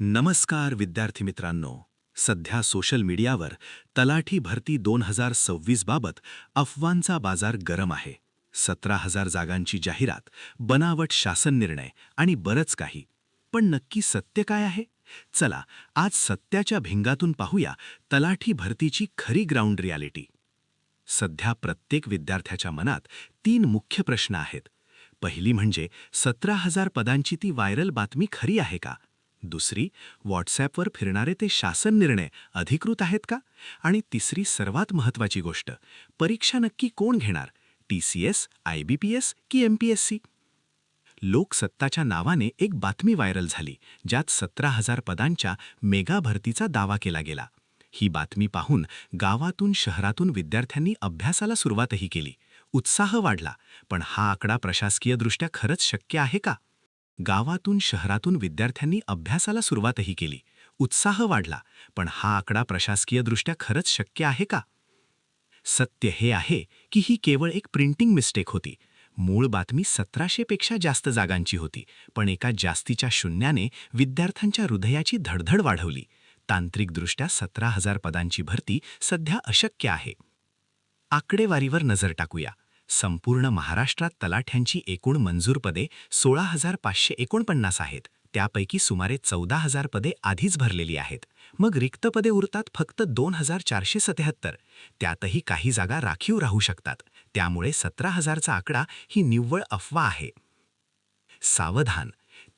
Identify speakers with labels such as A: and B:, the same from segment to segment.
A: नमस्कार विद्यार्थी मित्रांनो. सध्या सोशल मीडियावर तलाठी भरती 2026 बाबत अफवांचा बाजार गरम आहे. 17,000 जागांची जाहिरात, बनावट शासन निर्णय आणि बरंच काही. पण नक्की सत्य काय आहे? चला आज सत्याच्या भिंगातून पाहूया तलाठी भरतीची खरी ग्राउंड रियालिटी. सध्या प्रत्येक विद्यार्थ्याच्या मनात 3 मुख्य प्रश्न आहेत. पहिली म्हणजे 17,000 पदांची ती व्हायरल बातमी खरी आहे का? दुसरी, व्हॉट्सॲपवर फिरणारे ते शासन निर्णय अधिकृत आहेत का? आणि तिसरी सर्वात महत्त्वाची गोष्ट, परीक्षा नक्की कोण घेणार? TCS, IBPS की MPSC? लोकसत्ताच्या नावाने एक बातमी व्हायरल झाली, ज्यात 17,000 पदांच्या मेगा भरतीचा दावा केला गेला. ही बातमी पाहून गावातून शहरातून विद्यार्थ्यांनी अभ्यासाला सुरुवातही केली. उत्साह वाढला, पण हा आकडा प्रशासकीयदृष्ट्या खरंच शक्य आहे का? गावातून शहरातून विद्यार्थ्यांनी अभ्यासाला सुरुवातही केली. उत्साह वाढला, पण हा आकडा प्रशासकीयदृष्ट्या खरंच शक्य आहे का? सत्य हे आहे की ही केवळ एक प्रिंटिंग मिस्टेक होती. मूळ बातमी 1700 पेक्षा जास्त जागांची होती, पण एका जास्तीच्या शून्याने विद्यार्थ्यांच्या हृदयाची धडधड वाढवली. तांत्रिकदृष्ट्या 17,000 पदांची भरती सध्या अशक्य आहे. आकडेवारीवर नजर टाकूया. संपूर्ण महाराष्ट्रात तलाठ्यांची एकूण मंजूर पदे 16,549 आहेत. त्यापैकी सुमारे 14,000 पदे आधीच भरलेली आहेत. मग रिक्त पदे उरतात फक्त 2,477. त्यातही काही जागा राखीव राहू शकतात. त्यामुळे 17,000चा आकडा ही निव्वळ अफवा आहे. सावधान!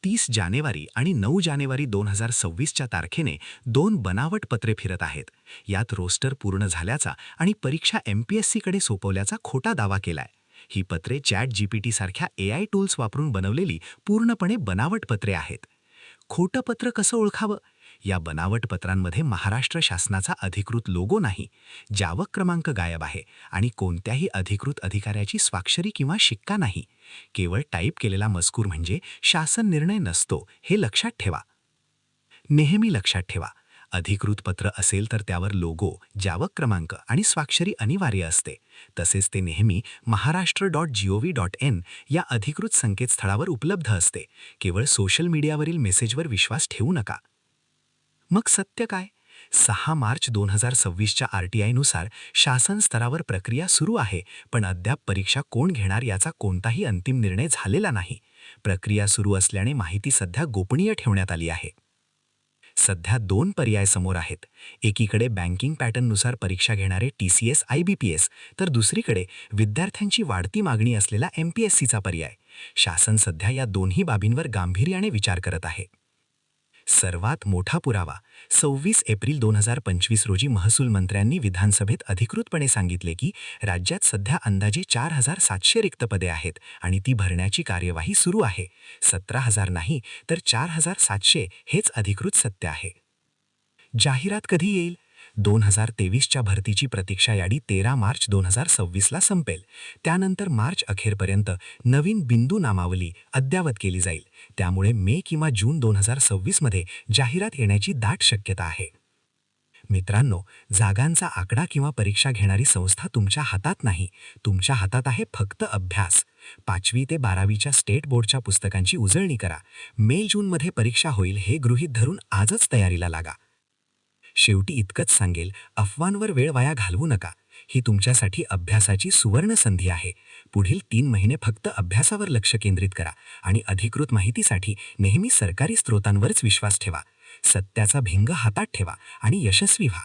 A: 30 जानेवारी आणि 9 जानेवारी 2026च्या तारखेने 2 बनावट पत्रे फिरत आहेत. यात रोस्टर पूर्ण झाल्याचा आणि परीक्षा MPSCकडे सोपवल्याचा खोटा दावा केलाय. ही पत्रे ChatGPT सारख्या AI टूल्स वापरून बनवलेली पूर्णपणे बनावट पत्रे आहेत. खोटं पत्र कसं ओळखावं? या बनावट पत्रांमध्ये महाराष्ट्र शासनाचा अधिकृत लोगो नाही, जावक क्रमांक गायब आहे आणि कोणत्याही अधिकृत अधिकाऱ्याची स्वाक्षरी किंवा शिक्का नाही. केवळ टाईप केलेला मजकूर म्हणजे शासन निर्णय नसतो, हे लक्षात ठेवा. नेहमी लक्षात ठेवा, अधिकृत पत्र असेल तर त्यावर लोगो, जावक क्रमांक आणि स्वाक्षरी अनिवार्य असते. तसेच ते नेहमी maharashtra.gov.in या अधिकृत संकेतस्थळावर उपलब्ध असते. केवळ सोशल मीडियावरील मेसेजवर विश्वास ठेवू नका. मग सत्य काय? 6 मार्च 2026च्या RTIनुसार शासन स्तरावर प्रक्रिया सुरू आहे, पण अद्याप परीक्षा कोण घेणार याचा कोणताही अंतिम निर्णय झालेला नाही. प्रक्रिया सुरू असल्याने माहिती सध्या गोपनीय ठेवण्यात आली आहे. सध्या 2 पर्याय समोर आहेत. एकीकडे बँकिंग पॅटर्ननुसार परीक्षा घेणारे TCS, IBPS, तर दुसरीकडे विद्यार्थ्यांची वाढती मागणी असलेला MPSCचा पर्याय. शासन सध्या या दोन्ही बाबींवर गांभीर्याने विचार करत आहे. सर्वात मोठा पुरावा. 26 एप्रिल 2025 रोजी महसूल मंत्र्यांनी विधानसभेत अधिकृतपणे सांगितले की राज्यात सध्या अंदाजे 4,700 रिक्त पदे आहेत आणि ती भरण्याची कार्यवाही सुरू आहे. 17,000 नाही तर 4,700 हेच अधिकृत सत्य आहे. जाहिरात कधी येईल? 2023च्या भरतीची प्रतीक्षा यादी 13 मार्च 2026ला संपेल. त्यानंतर मार्च अखेरपर्यंत नवीन बिंदू नामावली अद्ययावत केली जाईल. त्यामुळे मे किंवा जून 2026मध्ये जाहिरात येण्याची दाट शक्यता आहे. मित्रांनो, जागांचा आकडा किंवा परीक्षा घेणारी संस्था तुमच्या हातात नाही. तुमच्या हातात आहे फक्त अभ्यास. 5वी ते 12वीच्या स्टेट बोर्डच्या पुस्तकांची उजळणी करा. मे-जूनमध्ये परीक्षा होईल हे गृहीत धरून आजच तयारीला लागा. शेवटी इतकंच सांगेल, अफवांवर वेळ वाया घालवू नका. ही तुमच्यासाठी अभ्यासाची सुवर्ण संधी आहे. पुढील 3 महिने फक्त अभ्यासावर लक्ष केंद्रित करा आणि अधिकृत माहितीसाठी नेहमी सरकारी स्रोतांवरच विश्वास ठेवा. सत्याचा भिंग हातात ठेवा आणि यशस्वी व्हा.